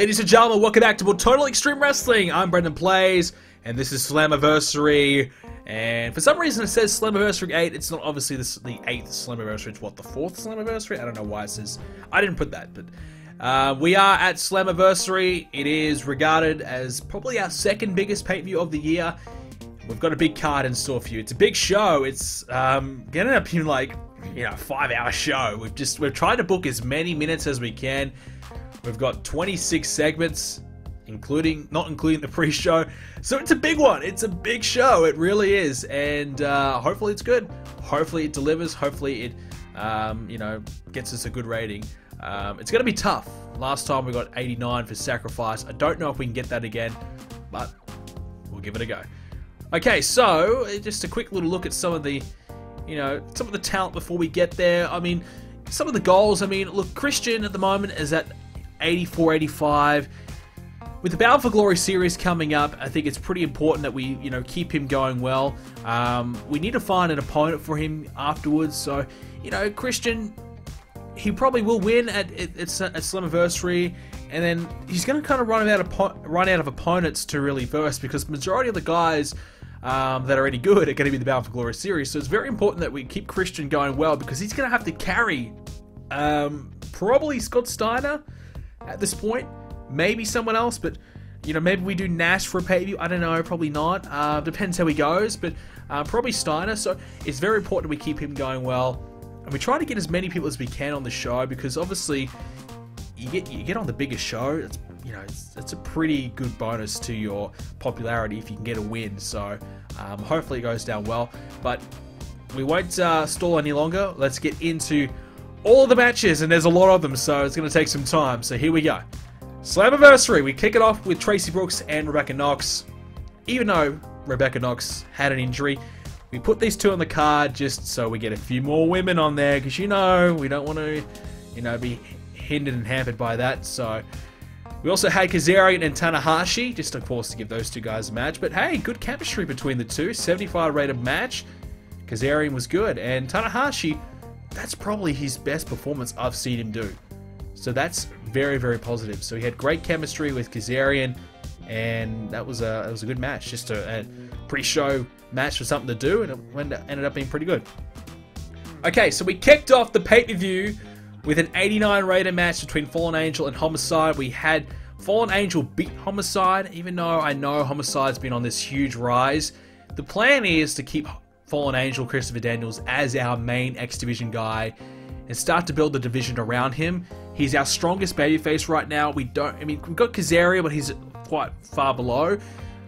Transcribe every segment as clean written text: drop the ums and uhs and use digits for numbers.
Ladies and gentlemen, welcome back to more Total Extreme Wrestling. I'm BrendenPlayz, and this is Slammiversary. And for some reason it says Slammiversary 8. It's not obviously the 8th Slammiversary. It's what, the 4th Slammiversary? I don't know why it says... I didn't put that, but... we are at Slammiversary. It is regarded as probably our second biggest pay-per-view of the year. We've got a big card in store for you. It's a big show. It's gonna end up being like, you know, a 5-hour show. We've tried to book as many minutes as we can. We've got 26 segments, not including the pre-show. So it's a big one. It's a big show. It really is. And hopefully it's good. Hopefully it delivers. Hopefully it, you know, gets us a good rating. It's going to be tough. Last time we got 89 for Sacrifice. I don't know if we can get that again, but we'll give it a go. Okay, so just a quick little look at some of the, you know, some of the talent before we get there. I mean, some of the goals. I mean, look, Christian at the moment is at 84, 85. With the Bound for Glory series coming up, I think it's pretty important that we, you know, keep him going well. We need to find an opponent for him afterwards. So, you know, Christian, he probably will win at Slammiversary, and then he's going to kind of run out of opponents to really verse, because the majority of the guys that are any good are going to be the Bound for Glory series. So it's very important that we keep Christian going well, because he's going to have to carry probably Scott Steiner at this point, maybe someone else, but you know, maybe we do Nash for a pay-per-view. I don't know, probably not. Depends how he goes, but probably Steiner. So it's very important we keep him going well, and we try to get as many people as we can on the show, because obviously you get on the biggest show. It's, you know, it's a pretty good bonus to your popularity if you can get a win. So hopefully it goes down well, but we won't stall any longer. Let's get into all of the matches, and there's a lot of them, so it's going to take some time. So here we go. Slammiversary. We kick it off with Tracy Brooks and Rebecca Knox. Even though Rebecca Knox had an injury, we put these two on the card just so we get a few more women on there, because, you know, we don't want to, you know, be hindered and hampered by that. So we also had Kazarian and Tanahashi, just of course to give those two guys a match. But hey, good chemistry between the two. 75 rated match. Kazarian was good, and Tanahashi, that's probably his best performance I've seen him do. So that's very, very positive. So he had great chemistry with Kazarian, and that was a good match. Just a pre-show match for something to do, and it ended up being pretty good. Okay, so we kicked off the pay-per-view with an 89 rated match between Fallen Angel and Homicide. We had Fallen Angel beat Homicide, even though I know Homicide's been on this huge rise. The plan is to keep Fallen Angel, Christopher Daniels, as our main X Division guy and start to build the division around him. He's our strongest babyface right now. We've got Kazarian, but he's quite far below.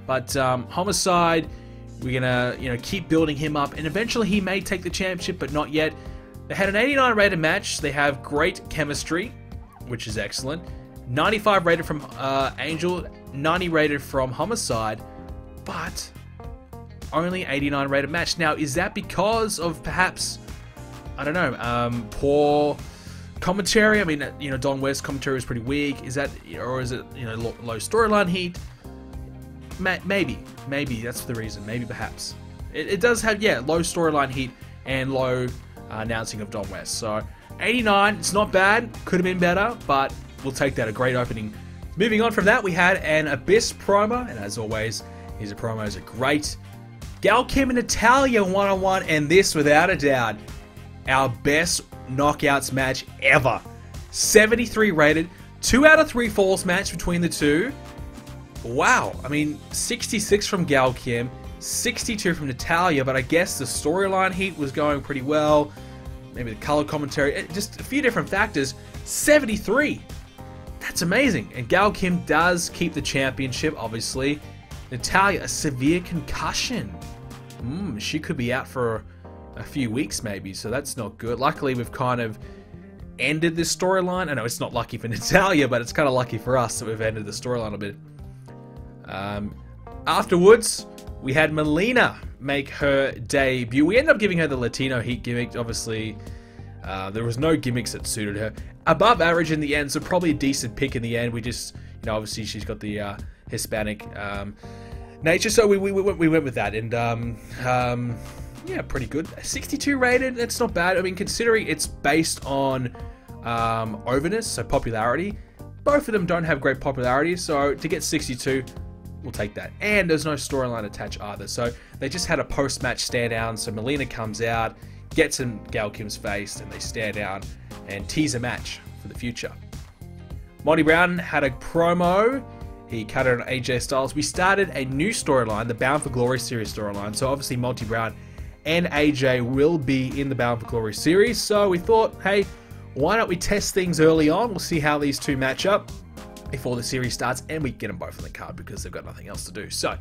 But Homicide, we're gonna, you know, keep building him up, and eventually he may take the championship, but not yet. They had an 89 rated match. They have great chemistry, which is excellent. 95 rated from Angel, 90 rated from Homicide, but only 89 rated match. Now, is that because of perhaps, I don't know, poor commentary? I mean, you know, Don West's commentary was pretty weak. Is that, or is it, you know, low storyline heat? Maybe that's the reason. Maybe, perhaps. It does have, yeah, low storyline heat and low announcing of Don West. So 89, it's not bad. Could have been better, but we'll take that. A great opening. Moving on from that, we had an Abyss promo, and as always, his promos are great. Gal Kim and Natalya one-on-one, and this, without a doubt, our best knockouts match ever. 73 rated, 2 out of 3 falls match between the two. Wow, I mean, 66 from Gal Kim, 62 from Natalya, but I guess the storyline heat was going pretty well. Maybe the color commentary, just a few different factors. 73, that's amazing. And Gal Kim does keep the championship, obviously. Natalya, a severe concussion. She could be out for a few weeks maybe, so that's not good. Luckily, we've kind of ended this storyline. I know it's not lucky for Natalya, but it's kind of lucky for us that we've ended the storyline a bit. Afterwards, we had Melina make her debut. We ended up giving her the Latino heat gimmick. Obviously, there was no gimmicks that suited her. Above average in the end, so probably a decent pick in the end. We just, you know, obviously she's got the Hispanic nature, so we went with that, and yeah, pretty good. 62 rated, that's not bad. I mean, considering it's based on overness, so popularity, both of them don't have great popularity, so to get 62, we'll take that. And there's no storyline attached either, so they just had a post-match stare down. So Melina comes out, gets in Gail Kim's face, and they stare down and tease a match for the future. Monty Brown had a promo. He cut it on AJ Styles. We started a new storyline, the Bound for Glory series storyline. So obviously Monty Brown and AJ will be in the Bound for Glory series. So we thought, hey, why don't we test things early on? We'll see how these two match up before the series starts, and we get them both on the card because they've got nothing else to do. So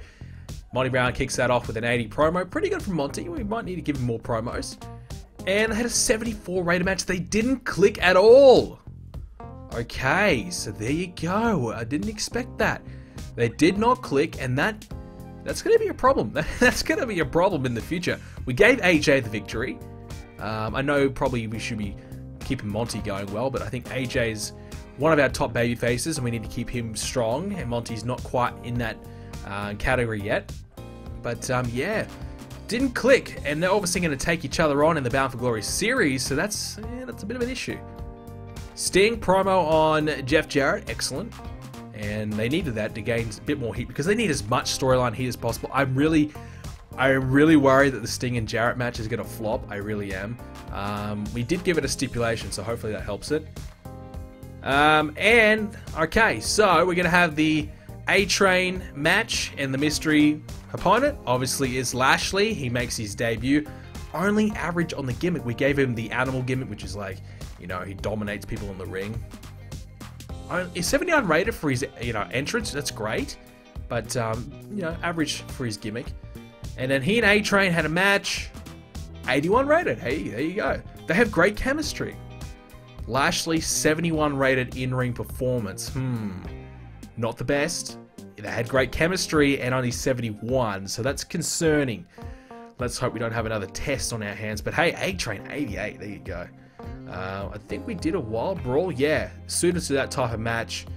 Monty Brown kicks that off with an 80 promo. Pretty good from Monty. We might need to give him more promos. And they had a 74 rated match. They didn't click at all. Okay, so there you go. I didn't expect that. They did not click, and that's going to be a problem. That's going to be a problem in the future. We gave AJ the victory. I know probably we should be keeping Monty going well, but I think AJ's one of our top baby faces, and we need to keep him strong, and Monty's not quite in that category yet. But yeah, didn't click, and they're obviously going to take each other on in the Bound for Glory series, so that's a bit of an issue. Sting promo on Jeff Jarrett, excellent. And they needed that to gain a bit more heat because they need as much storyline heat as possible. I'm really worried that the Sting and Jarrett match is going to flop. I really am. We did give it a stipulation, so hopefully that helps it. And, okay, so we're going to have the A-Train match, and the mystery opponent obviously is Lashley. He makes his debut. Only average on the gimmick. We gave him the animal gimmick, which is like, you know, he dominates people in the ring. Is 79 rated for his, entrance. That's great. But, average for his gimmick. And then he and A-Train had a match. 81 rated. Hey, there you go. They have great chemistry. Lashley, 71 rated in-ring performance. Not the best. They had great chemistry and only 71. So that's concerning. Let's hope we don't have another test on our hands. But hey, A-Train, 88. There you go. I think we did a wild brawl. Yeah, suited to that type of match.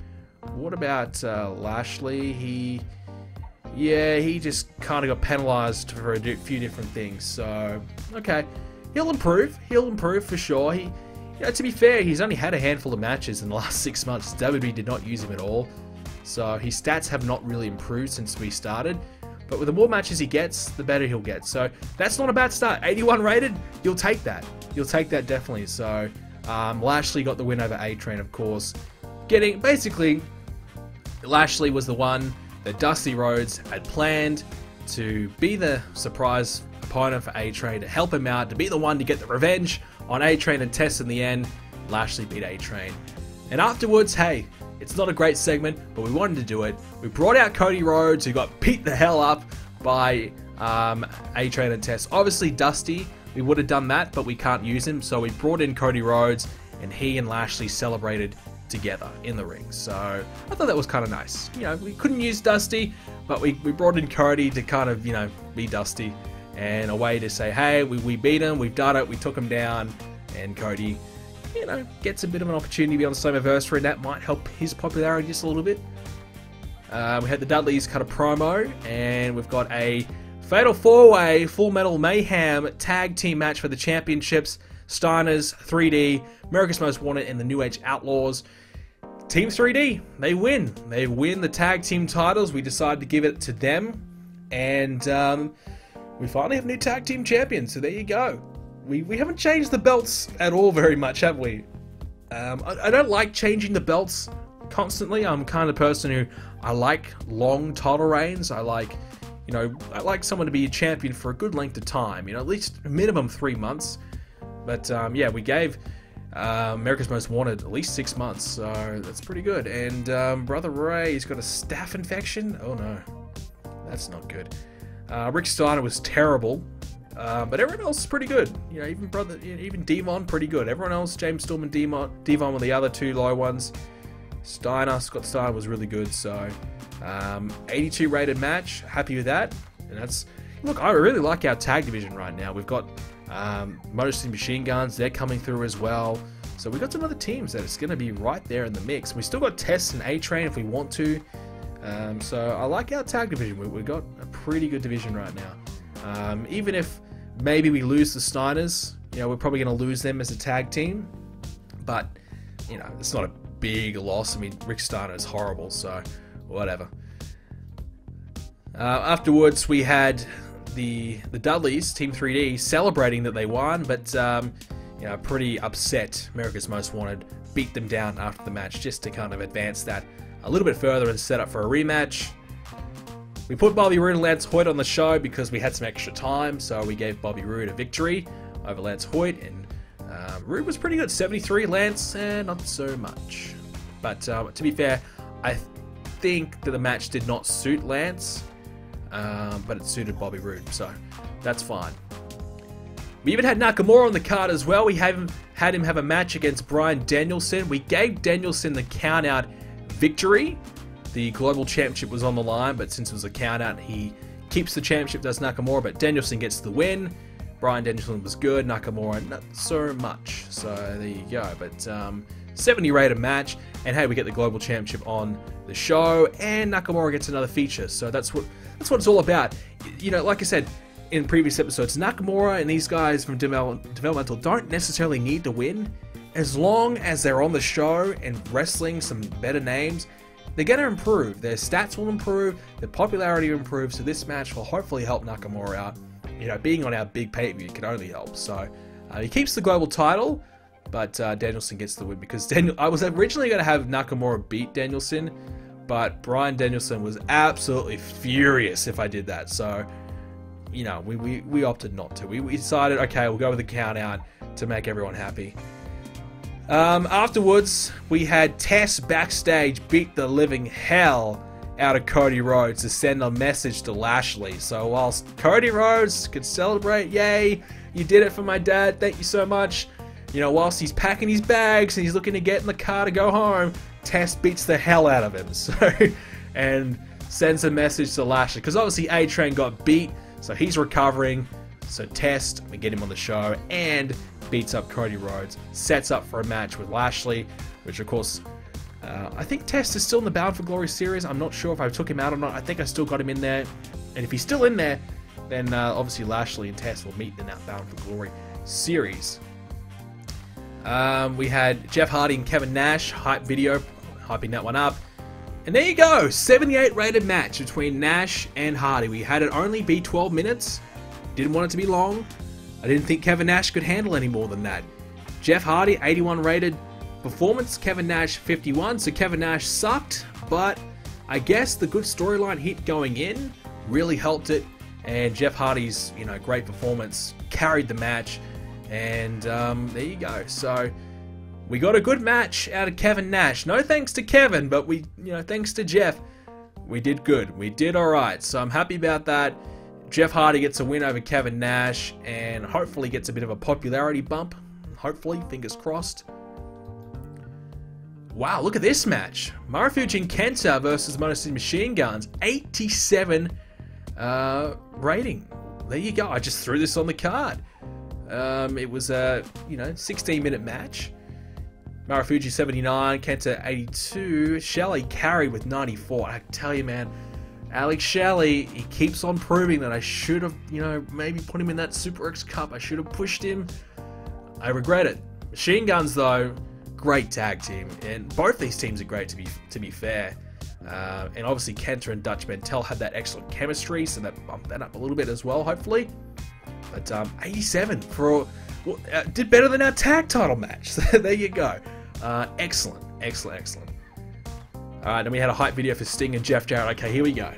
What about Lashley? He just kind of got penalized for a few different things. So, okay, he'll improve. He'll improve for sure. To be fair, he's only had a handful of matches in the last 6 months. WWE did not use him at all. So his stats have not really improved since we started. But with the more matches he gets, the better he'll get. So that's not a bad start. 81 rated, you'll take that. You'll take that definitely. So Lashley got the win over A-Train, of course. Basically, Lashley was the one that Dusty Rhodes had planned to be the surprise opponent for A-Train, to help him out, to be the one to get the revenge on A-Train and Test in the end. Lashley beat A-Train. And afterwards, hey, it's not a great segment, but we wanted to do it. We brought out Cody Rhodes, who got beat the hell up by A-Train and Test. Obviously, Dusty, we would have done that, but we can't use him. So we brought in Cody Rhodes, and he and Lashley celebrated together in the ring. So I thought that was kind of nice. We couldn't use Dusty, but we brought in Cody to kind of, be Dusty. And a way to say, hey, we beat him, we've done it, we took him down, and Cody, gets a bit of an opportunity to be on the Slammiversary, and that might help his popularity just a little bit. We had the Dudleys cut a promo, and we've got a Fatal 4-Way Full Metal Mayhem tag team match for the championships. Steiners, 3D, America's Most Wanted, and the New Age Outlaws. Team 3D, they win. They win the tag team titles. We decided to give it to them, and we finally have new tag team champions, so there you go. We haven't changed the belts at all very much, have we? I don't like changing the belts constantly. I'm kind of the person who, I like long title reigns. I like someone to be a champion for a good length of time. At least minimum 3 months. But yeah, we gave America's Most Wanted at least 6 months, so that's pretty good. And Brother Ray's got a staph infection. Oh no, that's not good. Rick Steiner was terrible. But everyone else is pretty good. Even Devon, pretty good. Everyone else, James Storm and Devon were the other two low ones. Scott Steiner was really good. So, 82 rated match. Happy with that. And look, I really like our tag division right now. We've got Motor City Machine Guns. They're coming through as well. So we've got some other teams that it's going to be right there in the mix. We still got Test and A-Train if we want to. So I like our tag division. We've got a pretty good division right now. Even if maybe we lose the Steiners, we're probably going to lose them as a tag team. But, it's not a big loss. I mean, Rick Steiner is horrible, so whatever. Afterwards, we had the Dudleys, Team 3D, celebrating that they won, but you know, pretty upset. America's Most Wanted beat them down after the match just to kind of advance that a little bit further and set up for a rematch. We put Bobby Roode and Lance Hoyt on the show because we had some extra time, so we gave Bobby Roode a victory over Lance Hoyt, and Roode was pretty good. 73, Lance, not so much. But to be fair, I think that the match did not suit Lance, but it suited Bobby Roode, so that's fine. We even had Nakamura on the card as well. We had him have a match against Bryan Danielson. We gave Danielson the count-out victory. The Global Championship was on the line, but since it was a count-out, he keeps the championship, does Nakamura, but Danielson gets the win. Bryan Danielson was good, Nakamura not so much. So there you go. But 70 rated match, and hey, we get the Global Championship on the show, and Nakamura gets another feature. So that's what it's all about. You know, like I said in previous episodes, Nakamura and these guys from Developmental don't necessarily need to win. As long as they're on the show and wrestling some better names, they're going to improve. Their stats will improve, their popularity will improve, so this match will hopefully help Nakamura out. You know, being on our big pay-per-view can only help. So he keeps the global title, but Danielson gets the win because I was originally going to have Nakamura beat Danielson, but Bryan Danielson was absolutely furious if I did that. So, you know, we opted not to. We decided, okay, we'll go with the count out to make everyone happy. Afterwards, we had Tess backstage beat the living hell out of Cody Rhodes to send a message to Lashley. So whilst Cody Rhodes could celebrate, yay, you did it for my dad, thank you so much. You know, whilst he's packing his bags and he's looking to get in the car to go home, Tess beats the hell out of him. So, and sends a message to Lashley, because obviously A-Train got beat, so he's recovering. So Test, we get him on the show, and beats up Cody Rhodes, sets up for a match with Lashley, which of course, I think Test is still in the Bound for Glory series. I'm not sure if I took him out or not. I think I still got him in there, and if he's still in there, then obviously Lashley and Test will meet in that Bound for Glory series. We had Jeff Hardy and Kevin Nash hype video, hyping that one up. And there you go, 78 rated match between Nash and Hardy. We had it only be 12 minutes. Didn't want it to be long. I didn't think Kevin Nash could handle any more than that. Jeff Hardy, 81 rated performance. Kevin Nash, 51. So Kevin Nash sucked, but I guess the good storyline hit going in really helped it. And Jeff Hardy's, you know, great performance carried the match. And there you go. So we got a good match out of Kevin Nash. No thanks to Kevin, but thanks to Jeff, we did good. We did all right. So I'm happy about that. Jeff Hardy gets a win over Kevin Nash and hopefully gets a bit of a popularity bump. Hopefully, fingers crossed. Wow, look at this match. Marufuji and Kenta versus Motor City Machine Guns. 87 rating. There you go. I just threw this on the card. It was a 16-minute match. Marufuji 79, Kenta 82. Shelley carried with 94. I tell you, man, Alex Shelley, he keeps on proving that I should have, maybe put him in that Super X Cup. I should have pushed him. I regret it. Machine Guns, though, great tag team, and both these teams are great to be fair. And obviously Kenta and Dutch Mantel had that excellent chemistry, so that bumped that up a little bit as well, hopefully. But 87 for did better than our tag title match. So there you go. Excellent. Alright, then we had a hype video for Sting and Jeff Jarrett. Okay, here we go.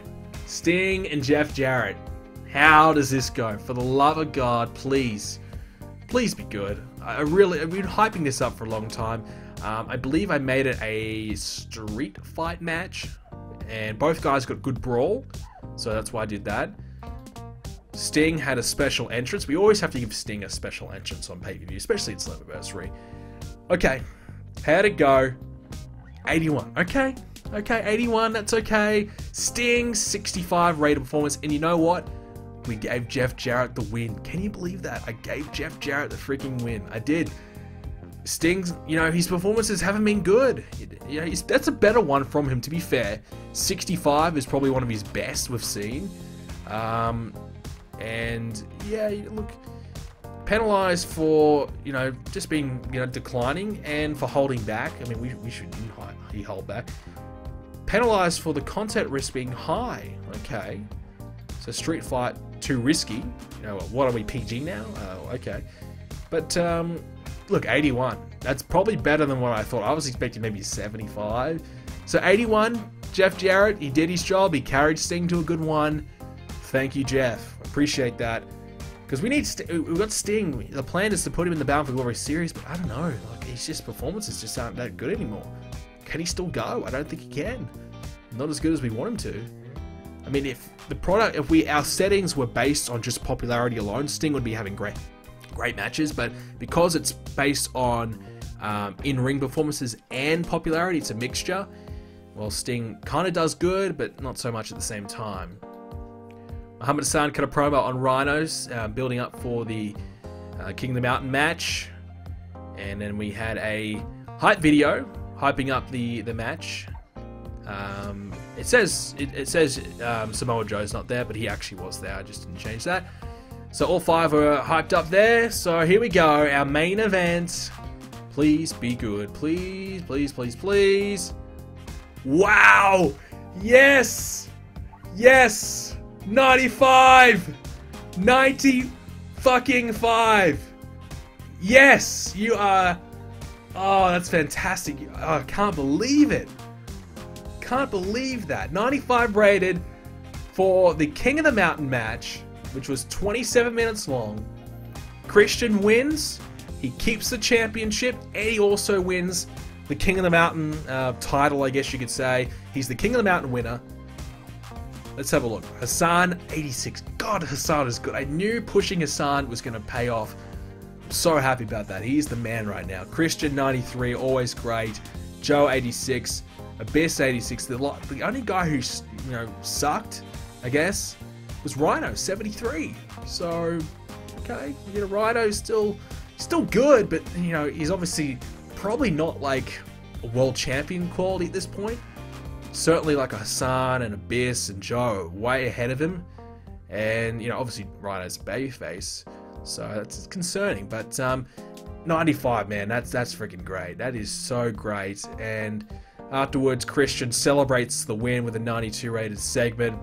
Sting and Jeff Jarrett. How does this go? For the love of God, please. Please be good. I've been hyping this up for a long time. I believe I made it a street fight match, and both guys got good brawl, so that's why I did that. Sting had a special entrance. We always have to give Sting a special entrance on pay-per-view, especially in Slammiversary. Okay, how'd it go? 81. Okay, 81, that's okay. Sting, 65 rated performance, and you know what? We gave Jeff Jarrett the win. Can you believe that? I gave Jeff Jarrett the freaking win. I did. Sting's, his performances haven't been good. That's a better one from him, to be fair. 65 is probably one of his best we've seen. And yeah, look, penalized for, you know, just being, you know, declining, and for holding back. I mean, we shouldn't he hold back. Penalized for the content risk being high. Okay, so Street Fight too risky. You know, what are we, PG now? Oh, okay. But look, 81. That's probably better than what I thought. I was expecting maybe 75. So 81. Jeff Jarrett, he did his job. He carried Sting to a good one. Thank you, Jeff. Appreciate that. Because we need we've got Sting. The plan is to put him in the Bound for Glory series, but I don't know. Like, his performances just aren't that good anymore. Can he still go? I don't think he can. Not as good as we want him to. I mean, if our settings were based on just popularity alone, Sting would be having great matches. But because it's based on in-ring performances and popularity, it's a mixture. Well, Sting kind of does good, but not so much at the same time. Muhammad Hassan cut a promo on Rhinos, building up for the King of the Mountain match. And then we had a hype video, hyping up the match. It says Samoa Joe's not there, but he actually was there. I just didn't change that. So all 5 are hyped up there. So here we go, our main event. Please be good. Please, please, please, please. Wow! Yes! Yes! 95! 90 fucking 5! Yes! You are... Oh, that's fantastic. Oh, I can't believe it. Can't believe that. 95 rated for the King of the Mountain match, which was 27 minutes long. Christian wins. He keeps the championship, and he also wins the King of the Mountain title, I guess you could say. He's the King of the Mountain winner. Let's have a look. Hassan, 86. God, Hassan is good. I knew pushing Hassan was going to pay off. I'm so happy about that. He's the man right now. Christian, 93. Always great. Joe, 86. Abyss, 86. The only guy who, you know, sucked, I guess, was Rhino, 73. So, okay. You know, Rhino's still good, but, you know, he's obviously probably not like a world champion quality at this point. Certainly like a Hassan and Abyss and Joe way ahead of him. And, you know, obviously Rhino's a babyface, so that's concerning. But 95, man, that's freaking great. That is so great. And afterwards, Christian celebrates the win with a 92 rated segment.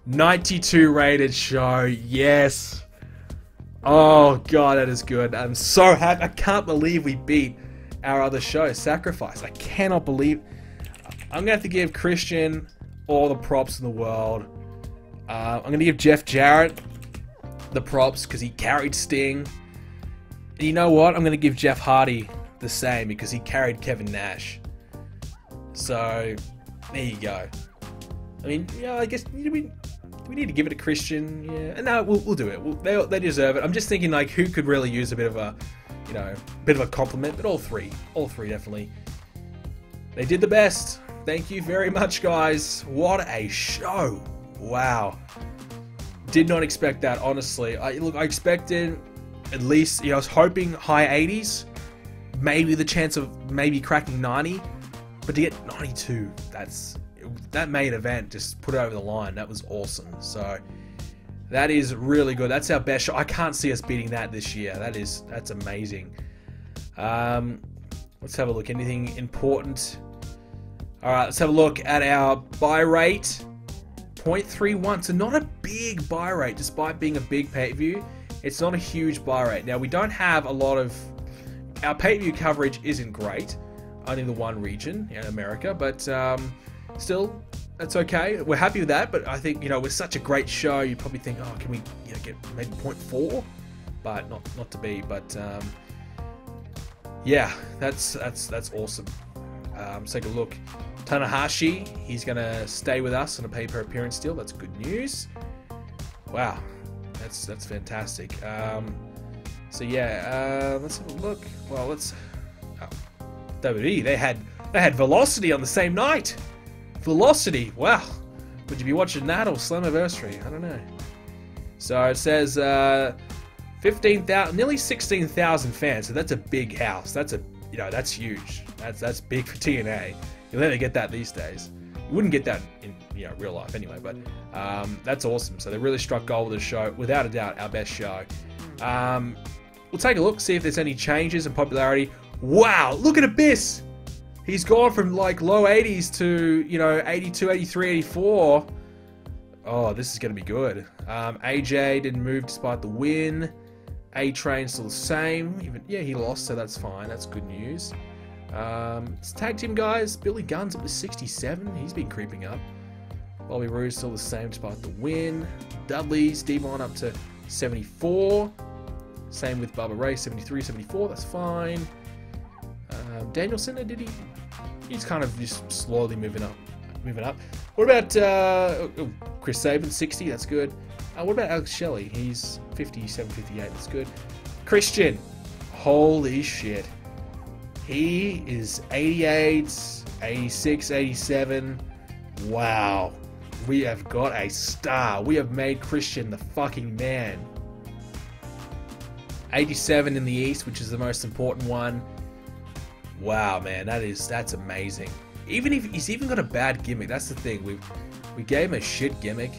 92 rated show, yes. Oh god, that is good. I'm so happy. I can't believe we beat our other show, Sacrifice. I cannot believe... I'm gonna have to give Christian all the props in the world. I'm gonna give Jeff Jarrett the props because he carried Sting. And you know what? I'm gonna give Jeff Hardy the same because he carried Kevin Nash. So there you go. I mean, yeah, I guess we need to give it to Christian. Yeah, and no, we'll do it. They deserve it. I'm just thinking like who could really use a bit of a, you know, bit of a compliment. But all three definitely. They did the best. Thank you very much, guys. What a show! Wow. Did not expect that, honestly. I expected at least, you know, I was hoping high 80s, maybe the chance of maybe cracking 90, but to get 92, that main event just put it over the line. That was awesome. So that is really good. That's our best show. I can't see us beating that this year. That's amazing. Let's have a look. Anything important? All right, let's have a look at our buy rate. 0.31, so not a big buy rate, despite being a big pay-per-view. It's not a huge buy rate. Now, we don't have a lot of... Our pay-per-view coverage isn't great. Only the one region in America, but still, that's okay. We're happy with that, but I think, you know, with such a great show, you'd probably think, oh, can we, you know, get maybe 0.4? But not to be, but yeah, that's awesome. Let's take a look. Tanahashi, he's going to stay with us on a pay-per appearance deal. That's good news. Wow, that's fantastic. So yeah, let's have a look. Well, let's... Oh, WWE, they had Velocity on the same night. Velocity, wow. Would you be watching that or Slammiversary? I don't know. So it says 15,000, nearly 16,000 fans. So that's a big house. That's that's huge. That's big for TNA. You'll never get that these days. You wouldn't get that in real life anyway. But that's awesome. So they really struck gold with the show, without a doubt, our best show. we'll take a look, see if there's any changes in popularity. Wow, look at Abyss! He's gone from like low 80s to, you know, 82, 83, 84. Oh, this is going to be good. AJ didn't move despite the win. A-Train still the same. Yeah, he lost, so that's fine. That's good news. It's tag team guys. Billy Gunn's up to 67. He's been creeping up. Bobby Roode's still the same despite the win. Dudley's Devon up to 74. Same with Bubba Ray, 73, 74. That's fine. Danielson, he's kind of just slowly moving up. What about Chris Sabin, 60? That's good. What about Alex Shelley? He's 57, 58. That's good. Christian, holy shit. He is 88, 86, 87. Wow. We have got a star. We have made Christian the fucking man. 87 in the East, which is the most important one. Wow, man, that's amazing. Even if he's even got a bad gimmick, that's the thing. We gave him a shit gimmick.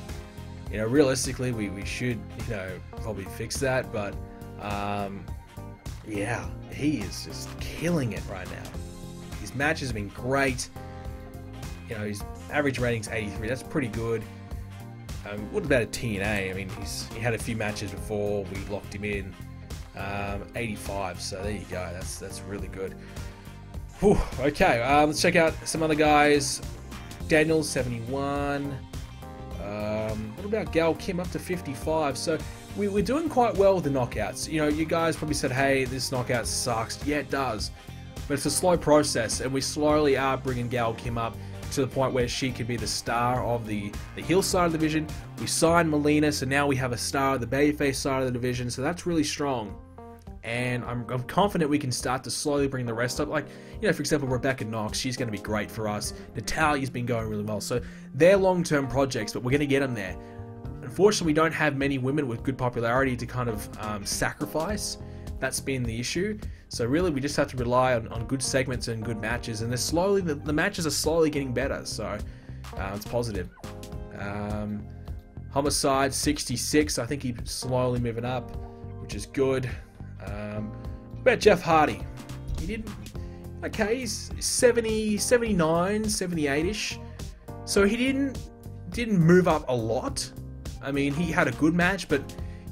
You know, realistically, we should, you know, probably fix that. But yeah, he is just killing it right now. His matches have been great. You know, his average rating's 83. That's pretty good. What about a TNA? I mean, he had a few matches before we locked him in. 85. So there you go. That's really good. Whew, okay, let's check out some other guys. Daniel, 71. What about Gal Kim up to 55? So we're doing quite well with the knockouts. You know, you guys probably said, hey, this knockout sucks. Yeah, it does. But it's a slow process, and we slowly are bringing Gal Kim up to the point where she could be the star of the heel side of the division. We signed Melina, so now we have a star of the babyface side of the division, so that's really strong. And I'm confident we can start to slowly bring the rest up. Like, you know, for example, Rebecca Knox, she's going to be great for us. Natalia's been going really well. So they're long-term projects, but we're going to get them there. Unfortunately, we don't have many women with good popularity to kind of sacrifice. That's been the issue. So really, we just have to rely on good segments and good matches. And they're slowly, the matches are slowly getting better. So it's positive. Homicide, 66. I think he's slowly moving up, which is good. What about Jeff Hardy? He didn't... Okay, he's 70, 79, 78-ish. So he didn't move up a lot. I mean, he had a good match, but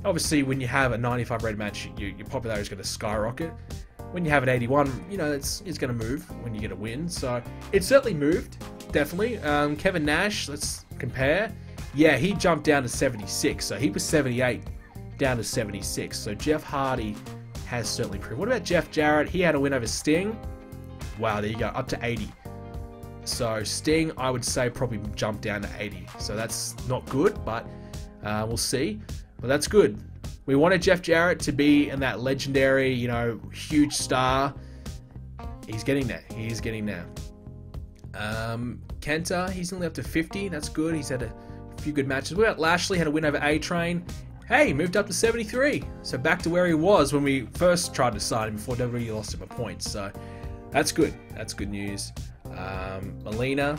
obviously when you have a 95 rated match, your popularity is going to skyrocket. When you have an 81, you know, it's going to move when you get a win. So it certainly moved, definitely. Kevin Nash, let's compare. Yeah, he jumped down to 76. So he was 78 down to 76. So Jeff Hardy has certainly improved. What about Jeff Jarrett? He had a win over Sting. Wow, there you go, up to 80. So Sting, I would say, probably jumped down to 80. So that's not good, but we'll see. But that's good. We wanted Jeff Jarrett to be in that legendary, you know, huge star. He's getting there. He is getting there. Kenta, he's only up to 50. That's good. He's had a few good matches. What about Lashley? Had a win over A-Train. Hey, moved up to 73. So back to where he was when we first tried to sign him before WWE lost him a point. So that's good. That's good news. Melina.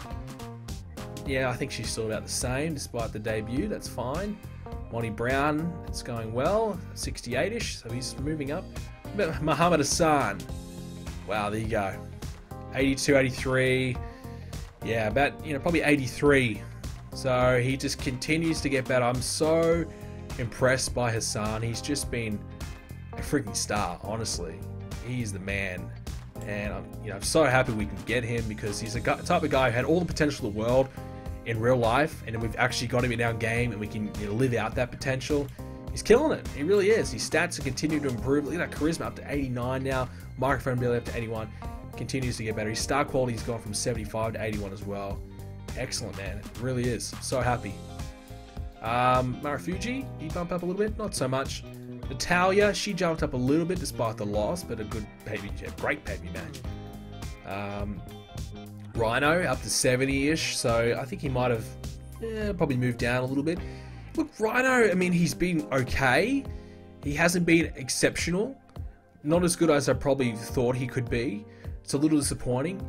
Yeah, I think she's still about the same despite the debut. That's fine. Monty Brown, it's going well. 68-ish, so he's moving up. But Muhammad Hassan. Wow, there you go. 82, 83. Yeah, about, you know, probably 83. So he just continues to get better. I'm so impressed by Hassan. He's just been a freaking star, honestly. He's the man. And I'm so happy we can get him because he's a type of guy who had all the potential of the world in real life, and we've actually got him in our game and we can, you know, live out that potential. He's killing it. He really is. His stats are continuing to improve. Look at that charisma up to 89 now. Microphone ability up to 81. Continues to get better. His star quality's gone from 75 to 81 as well. Excellent, man. It really is. So happy. Marufuji, he bumped up a little bit. Not so much. Natalia, she jumped up a little bit despite the loss, but a good great pay-per-view match. Rhino up to 70-ish, so I think he might have probably moved down a little bit. Look, Rhino, I mean, he's been okay. He hasn't been exceptional. Not as good as I probably thought he could be. It's a little disappointing.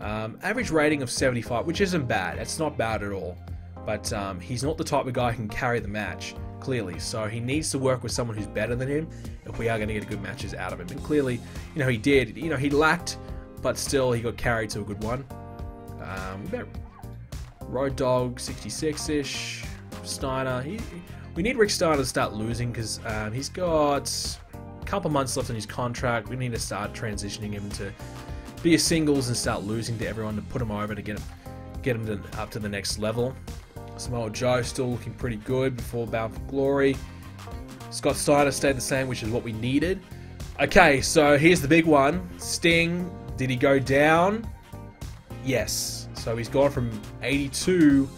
Average rating of 75, which isn't bad. It's not bad at all. But he's not the type of guy who can carry the match. clearly. So he needs to work with someone who's better than him if we are going to get good matches out of him. And clearly, you know, he did. You know, he lacked, but still he got carried to a good one. About Road Dogg 66-ish, Steiner. We need Rick Steiner to start losing because he's got a couple months left on his contract. We need to start transitioning him to be a singles and start losing to everyone to put him over to get him up to the next level. Samoa Joe still looking pretty good before Bound for Glory. Scott Steiner stayed the same, which is what we needed. Okay, so here's the big one. Sting, did he go down? Yes. So he's gone from 82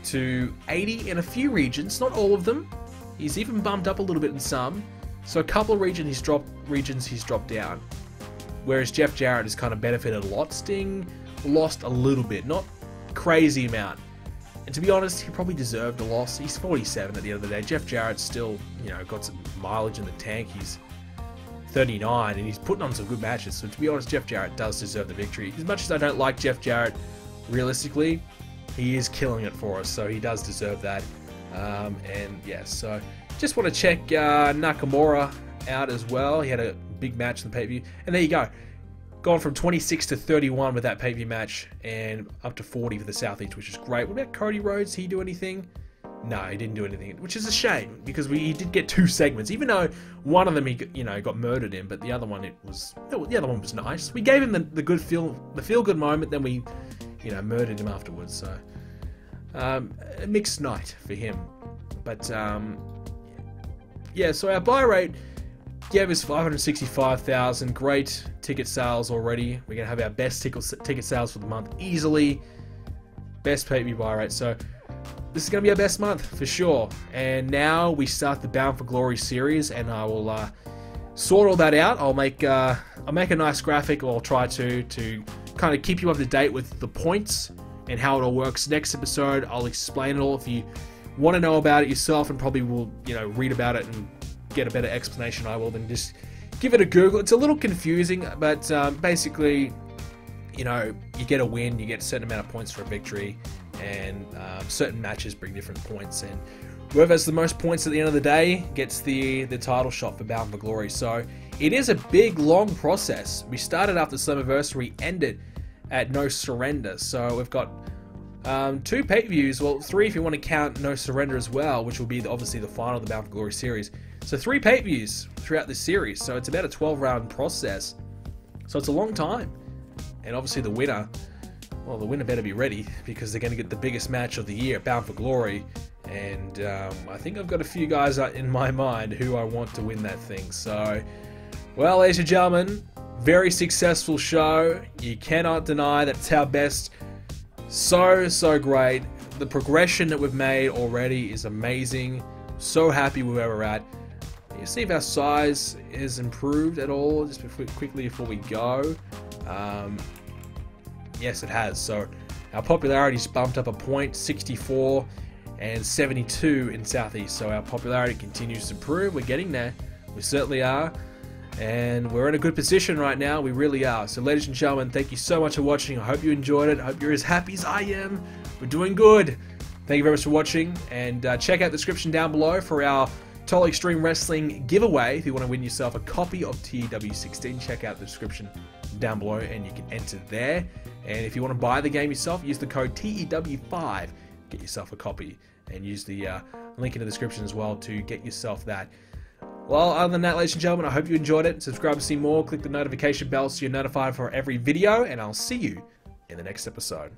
to 80 in a few regions, not all of them. He's even bumped up a little bit in some. So a couple of regions he's dropped down. Whereas Jeff Jarrett has kind of benefited a lot. Sting lost a little bit, not crazy amount. And to be honest, he probably deserved a loss. He's 47 at the end of the day. Jeff Jarrett's still, you know, got some mileage in the tank. He's 39 and he's putting on some good matches. So to be honest, Jeff Jarrett does deserve the victory. As much as I don't like Jeff Jarrett, realistically, he is killing it for us. So he does deserve that. And yeah, so just want to check Nakamura out as well. He had a big match in the pay-per-view. And there you go. Gone from 26 to 31 with that pay-per-view match and up to 40 for the Southeast, which is great. What about Cody Rhodes? Did he do anything? No, he didn't do anything, which is a shame because he did get 2 segments, even though one of them he got murdered in, but the other one the other one was nice. We gave him the feel-good moment, then we murdered him afterwards. So a mixed night for him, but yeah. So our buy rate gave us 565,000. Great ticket sales already. We're gonna have our best ticket sales for the month easily. Best pay-per-view buy rate. So this is gonna be our best month for sure. And now we start the Bound for Glory series, and I will sort all that out. I'll make a nice graphic, or I'll try to kind of keep you up to date with the points and how it all works. Next episode, I'll explain it all. If you want to know about it yourself and probably will read about it and get a better explanation, I will, then just give it a Google. It's a little confusing, but basically, you get a win, you get a certain amount of points for a victory, and certain matches bring different points, and whoever has the most points at the end of the day gets the title shot for Bound for Glory. So it is a big, long process. We started after Slammiversary, ended at No Surrender. So we've got 2 pay-per-views, well 3 if you want to count No Surrender as well, which will be obviously the final of the Bound for Glory series. So 3 pay-per-views throughout this series, so it's about a 12-round process. So it's a long time. And obviously the winner better be ready, because they're going to get the biggest match of the year, Bound for Glory. And I think I've got a few guys in my mind who I want to win that thing. So, well, ladies and gentlemen, very successful show. You cannot deny that it's our best. So great. The progression that we've made already is amazing. So happy with where we're at. You see if our size is improved at all, just quickly before we go. Yes, it has. So our popularity's bumped up a point, 64 and 72 in Southeast. So our popularity continues to improve. We're getting there. We certainly are. And we're in a good position right now. We really are. So ladies and gentlemen, thank you so much for watching. I hope you enjoyed it. I hope you're as happy as I am. We're doing good. Thank you very much for watching. And check out the description down below for our Total Extreme Wrestling giveaway. If you want to win yourself a copy of TEW2016, check out the description down below and you can enter there. And if you want to buy the game yourself, use the code TEW5. Get yourself a copy. And use the link in the description as well to get yourself that. Well, other than that, ladies and gentlemen, I hope you enjoyed it. Subscribe to see more. Click the notification bell so you're notified for every video. And I'll see you in the next episode.